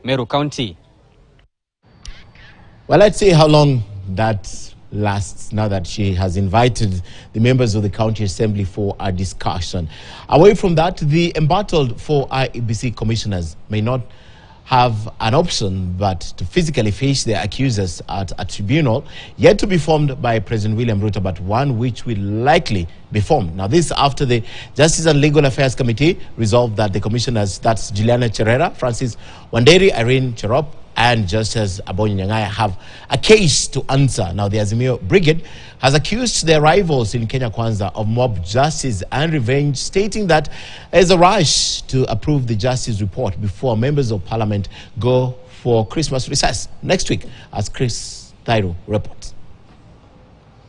Meru County. Well, let's see how long that lasts now that she has invited the members of the County Assembly for a discussion. Away from that, the embattled 4 IEBC commissioners may not have an option but to physically face their accusers at a tribunal yet to be formed by President Willaim Ruto, but one which will likely be formed. Now, this after the Justice and Legal Affairs Committee resolved that the commissioners, that's Juliana Cherera, Francis Wanderi, Irene Cherop, and Justus Abonyo, have a case to answer. Now, the Azimio brigade has accused their rivals in Kenya Kwanza of mob justice and revenge, stating that there's a rush to approve the justice report before members of parliament go for Christmas recess next week, as Chris Thairo reports.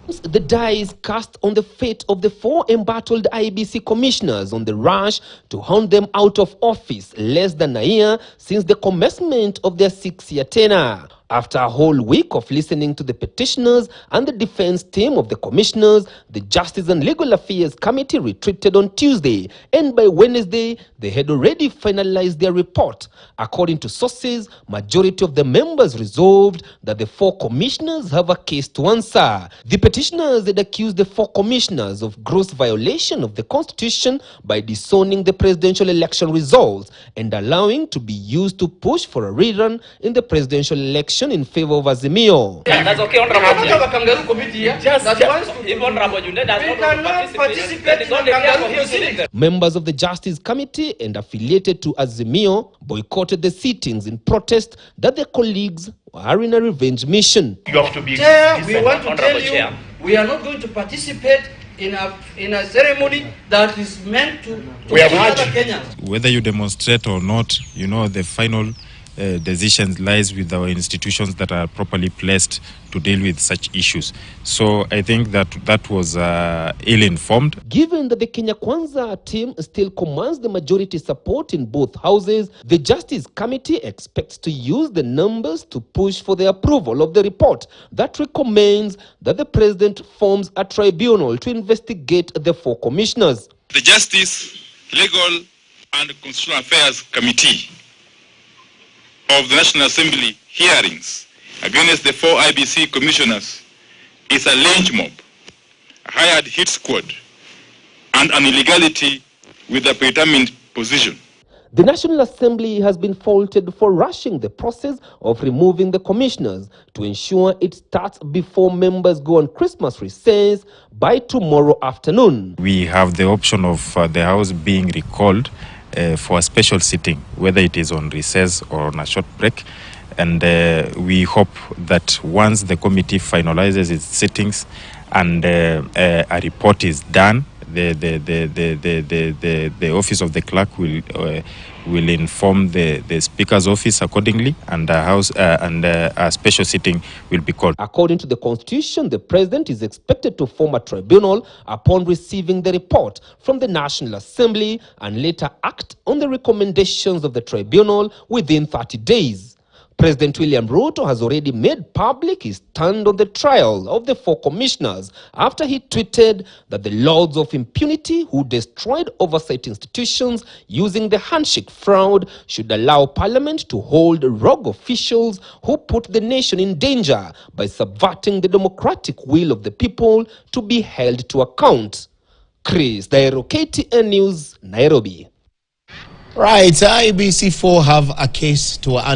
The die is cast on the fate of the 4 embattled IEBC commissioners on the rush to hunt them out of office less than a year since the commencement of their 6-year tenure. After a whole week of listening to the petitioners and the defense team of the commissioners, the Justice and Legal Affairs Committee retreated on Tuesday, and by Wednesday, they had already finalized their report. According to sources, majority of the members resolved that the 4 commissioners have a case to answer. The petitioners had accused the 4 commissioners of gross violation of the Constitution by disowning the presidential election results and allowing to be used to push for a rerun in the presidential election in favor of Azimio. Yeah, that's okay, Members of the Justice Committee and affiliated to Azimio boycotted the sittings in protest that their colleagues are in a revenge mission. You have to be we want to tell you, we are not going to participate in a ceremony that is meant to other Kenyans. Whether you demonstrate or not, you know, the final decisions lies with our institutions that are properly placed to deal with such issues. So I think that was ill-informed. Given that the Kenya Kwanza team still commands the majority support in both houses, the Justice Committee expects to use the numbers to push for the approval of the report that recommends that the president forms a tribunal to investigate the 4 commissioners. The Justice, Legal and Constitutional Affairs Committee of the National Assembly hearings against the 4 IEBC commissioners is a lynch mob, a hired hit squad, and an illegality with a predetermined position. The National Assembly has been faulted for rushing the process of removing the commissioners to ensure it starts before members go on Christmas recess by tomorrow afternoon. We have the option of the House being recalled for a special sitting, whether it is on recess or on a short break, and we hope that once the committee finalizes its sittings and a report is done, the office of the clerk will inform the speaker's office accordingly, and a special sitting will be called. According to the Constitution, the president is expected to form a tribunal upon receiving the report from the National Assembly and later act on the recommendations of the tribunal within 30 days. President Willaim Ruto has already made public his stand on the trial of the 4 commissioners after he tweeted that the lords of impunity who destroyed oversight institutions using the handshake fraud should allow parliament to hold rogue officials who put the nation in danger by subverting the democratic will of the people to be held to account. Chris Thairo, KTN News, Nairobi. Right, IEBC 4 have a case to answer.